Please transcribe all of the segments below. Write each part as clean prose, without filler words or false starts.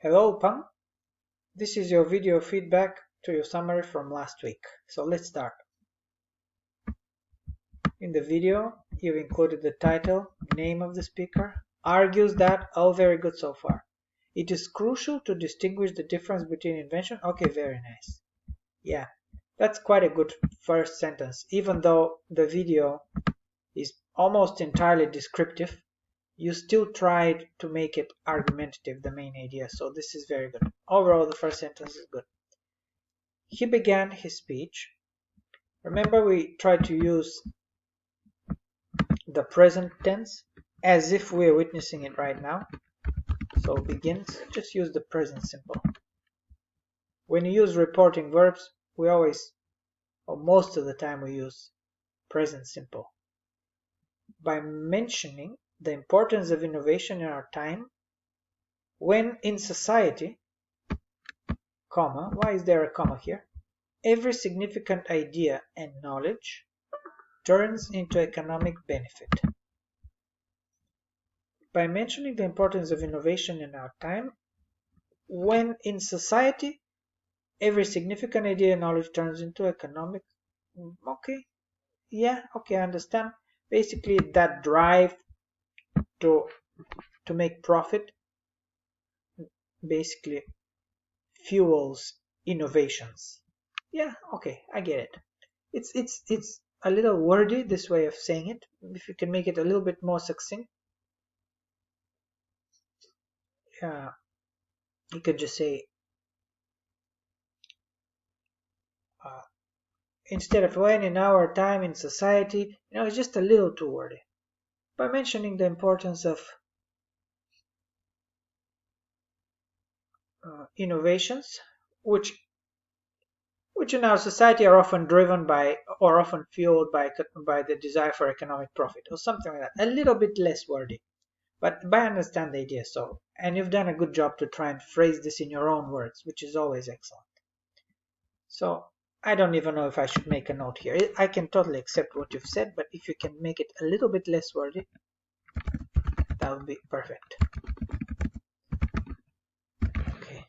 Hello, Pang. This is your video feedback to your summary from last week. So let's start. In the video, you've included the title, name of the speaker, argues that, all very good so far. It is crucial to distinguish the difference between invention. Okay, very nice. Yeah, that's quite a good first sentence. Even though the video is almost entirely descriptive, you still tried to make it argumentative, the main idea, so this is very good. Overall, the first sentence is good. He began his speech. Remember, we tried to use the present tense as if we are witnessing it right now. So begins, just use the present simple. When you use reporting verbs, we always, or most of the time, we use present simple. By mentioning the importance of innovation in our time, when in society, comma, why is there a comma here? Every significant idea and knowledge turns into economic benefit. By mentioning the importance of innovation in our time, when in society, every significant idea and knowledge turns into economic, okay, yeah, okay, I understand. Basically, that drive to make profit basically fuels innovations. Yeah, okay, I get it. It's a little wordy, this way of saying it. If you can make it a little bit more succinct, you could just say instead of when in our time in society, it's just a little too wordy. By mentioning the importance of innovations, which in our society are often driven by or often fueled by the desire for economic profit or something like that. A little bit less wordy, but I understand the idea. So, and you've done a good job to try and phrase this in your own words, which is always excellent. So I don't even know if I should make a note here. I can totally accept what you've said, but if you can make it a little bit less wordy, that would be perfect. Okay.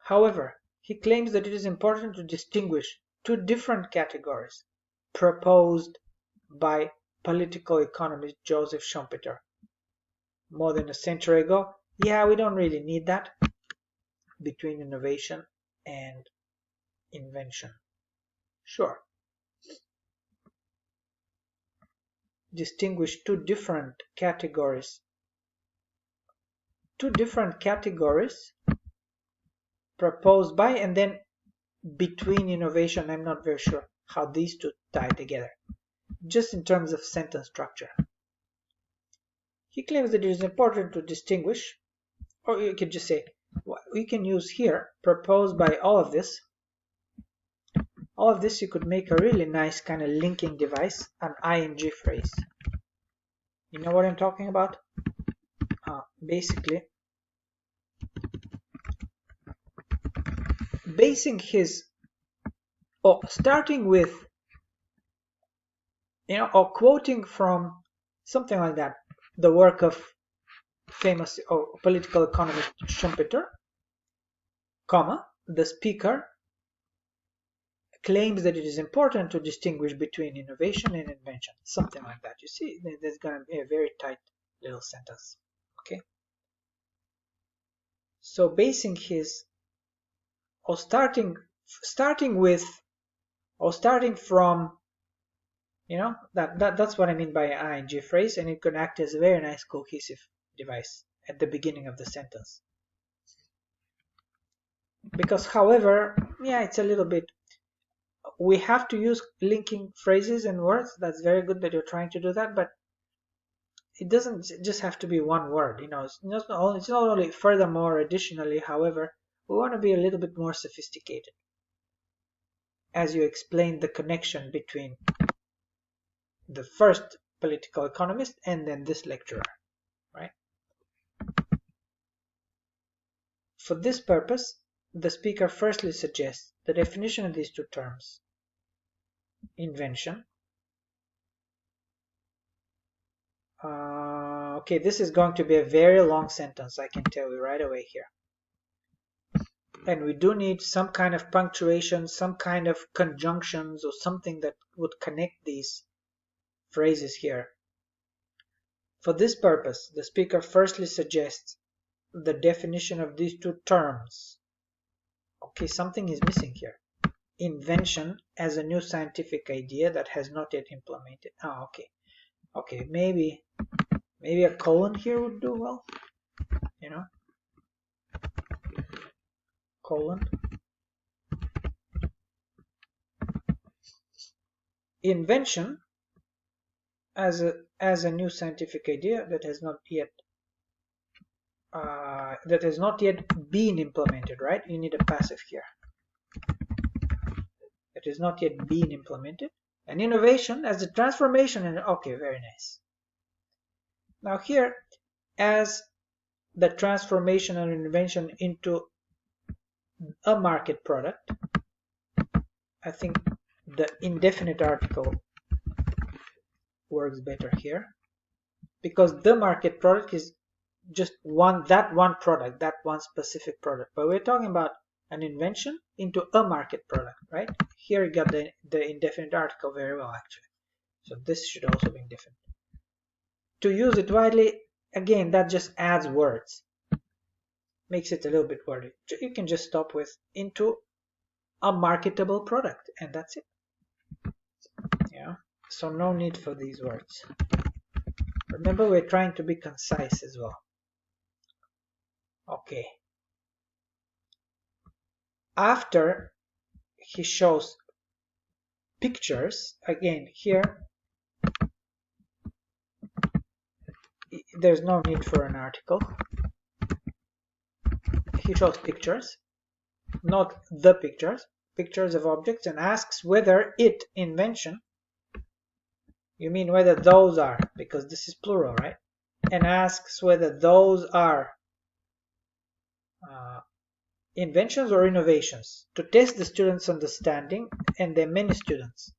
However, he claims that it is important to distinguish two different categories proposed by political economist Joseph Schumpeter more than a century ago. Yeah, we don't really need that between innovation and invention. Sure. Distinguish two different categories. Two different categories proposed by and then between innovation. I'm not very sure how these two tie together, just in terms of sentence structure. He claims that it is important to distinguish, or you could just say, we can use here, proposed by all of this. All of this you could make a really nice kind of linking device, an ing phrase. You know what I'm talking about? Basically, basing his, or starting with, or quoting from something like that, the work of famous political economist Schumpeter, comma, the speaker claims that it is important to distinguish between innovation and invention, something like that. You see, there's going to be a very tight little sentence. Okay, so basing his, or starting with, or starting from, that's what I mean by an ing phrase, and it can act as a very nice cohesive device at the beginning of the sentence. Because, however, yeah, it's a little bit, we have to use linking phrases and words. That's very good that you're trying to do that, but it doesn't just have to be one word. It's not only furthermore, additionally, however, we want to be a little bit more sophisticated as you explain the connection between the first political economist and then this lecturer, right? For this purpose, the speaker firstly suggests the definition of these two terms: invention Okay, this is going to be a very long sentence, I can tell you right away here. And we do need some kind of punctuation, some kind of conjunctions or something that would connect these phrases here. For this purpose, the speaker firstly suggests the definition of these two terms. Okay, something is missing here. Invention as a new scientific idea that has not yet implemented. Oh, okay. Okay, maybe a colon here would do well. You know, colon. Invention as a new scientific idea that has not yet been implemented, right? You need a passive here. That has not yet been implemented. And innovation as a transformation. And okay, very nice. Now here, as the transformation and invention into a market product, I think the indefinite article works better here, because the market product is just one product, that one specific product. But we're talking about an invention into a market product, right? Here you got the indefinite article very well, actually. So this should also be indefinite. To use it widely, again, that just adds words, makes it a little bit wordy. You can just stop with into a marketable product, and that's it. Yeah, so no need for these words. Remember, we're trying to be concise as well. Okay. After he shows pictures, again here there's no need for an article. He shows pictures, not the pictures of objects, and asks whether it, invention, you mean whether those are, because this is plural, right? And asks whether those are inventions or innovations, to test the students' understanding, and there are many students.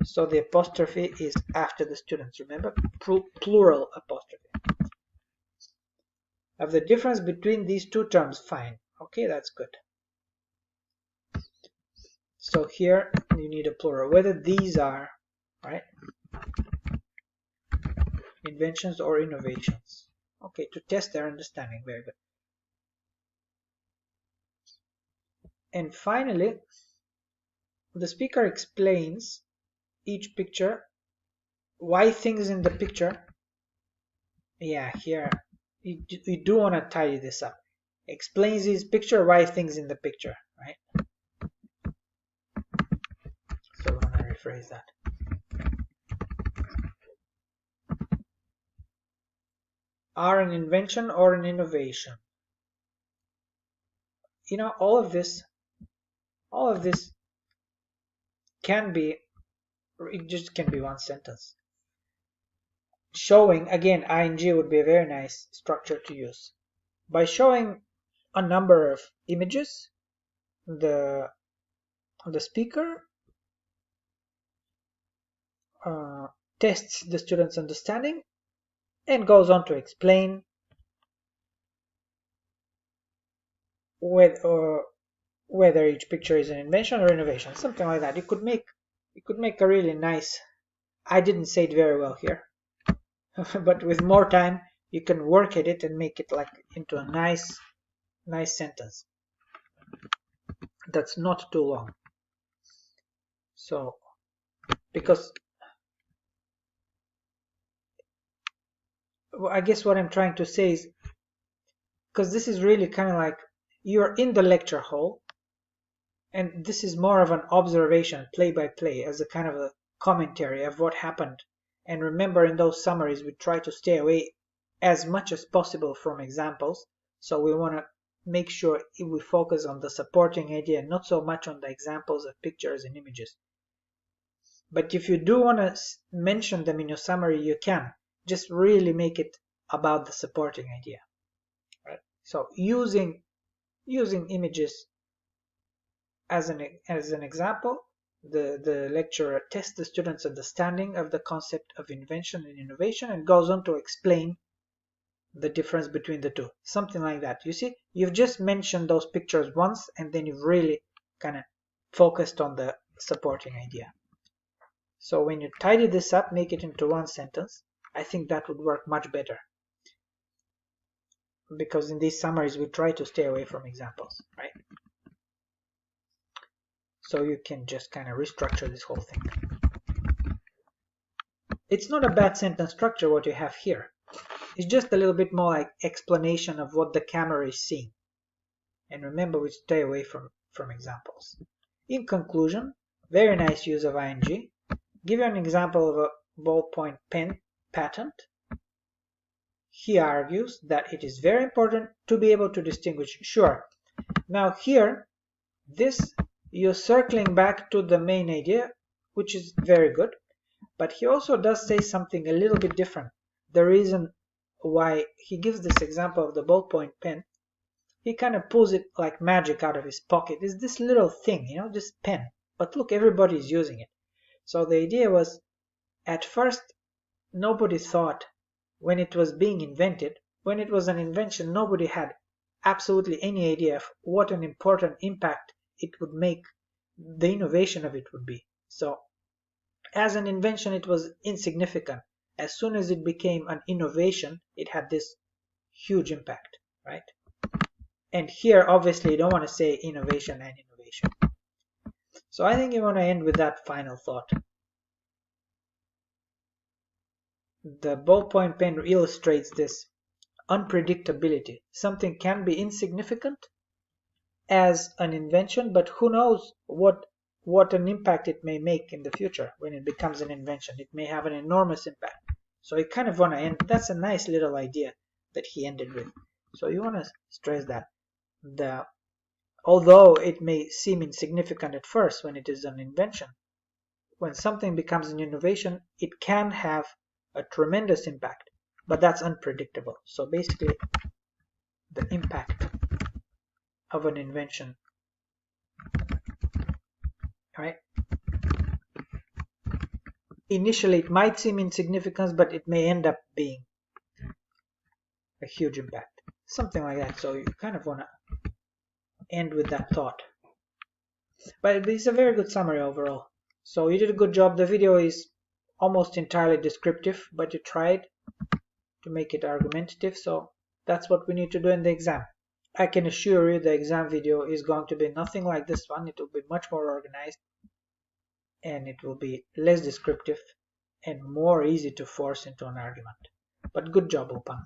So the apostrophe is after the students, remember? Plural apostrophe. Of the difference between these two terms, fine. Okay, that's good. So here you need a plural. Whether these are, right, inventions or innovations. Okay, to test their understanding. Very good. And finally, the speaker explains each picture, why things in the picture. Yeah, here you do want to tidy this up. Explains his picture, why things in the picture, right? So I'm going to rephrase that. Are an invention or an innovation. You know, all of this can be, it just can be one sentence. Showing, again, ing would be a very nice structure to use. By showing a number of images, the speaker tests the student's understanding and goes on to explain whether each picture is an invention or innovation, something like that. You could make a really nice, I didn't say it very well here, but with more time you can work at it and make it like into a nice sentence that's not too long. So because I guess what I'm trying to say is, because this is really kind of like you're in the lecture hall and this is more of an observation, play by play, as a kind of a commentary of what happened. And remember, in those summaries we try to stay away as much as possible from examples, so we want to make sure we focus on the supporting idea, not so much on the examples of pictures and images. But if you do want to mention them in your summary, you can just really make it about the supporting idea, right? So using images as an example, the lecturer tests the students' understanding of the concept of invention and innovation and goes on to explain the difference between the two. Something like that. You see, you've just mentioned those pictures once and then you've really kind of focused on the supporting idea. So when you tidy this up, make it into one sentence, I think that would work much better. Because in these summaries we try to stay away from examples, right? So you can just kind of restructure this whole thing. It's not a bad sentence structure what you have here. It's just a little bit more like explanation of what the camera is seeing. And remember, we stay away from examples. In conclusion, very nice use of ing. Give you an example of a ballpoint pen patent. He argues that it is very important to be able to distinguish. Sure. Now here, this you're circling back to the main idea, which is very good. But he also does say something a little bit different. The reason why he gives this example of the ballpoint pen, he kind of pulls it like magic out of his pocket. Is this little thing, you know, this pen. But look, everybody's using it. So the idea was, at first, nobody thought when it was being invented, when it was an invention, nobody had absolutely any idea of what an important impact it would make, the innovation of it would be. So as an invention, it was insignificant. As soon as it became an innovation, it had this huge impact, right? And here, obviously, you don't want to say innovation and innovation. So I think you want to end with that final thought. The ballpoint pen illustrates this unpredictability. Something can be insignificant as an invention, but who knows what an impact it may make in the future when it becomes an invention. It may have an enormous impact. So you kind of want to end. That's a nice little idea that he ended with. So you want to stress that although it may seem insignificant at first when it is an invention, when something becomes an innovation, it can have a tremendous impact, but that's unpredictable. So basically, the impact of an invention, right? Initially, it might seem insignificant, but it may end up being a huge impact. Something like that. So you kind of want to end with that thought. But it's a very good summary overall. So you did a good job. The video is almost entirely descriptive, but you tried to make it argumentative. So that's what we need to do in the exam. I can assure you the exam video is going to be nothing like this one. It will be much more organized, and it will be less descriptive and more easy to force into an argument. But good job, Ulpan.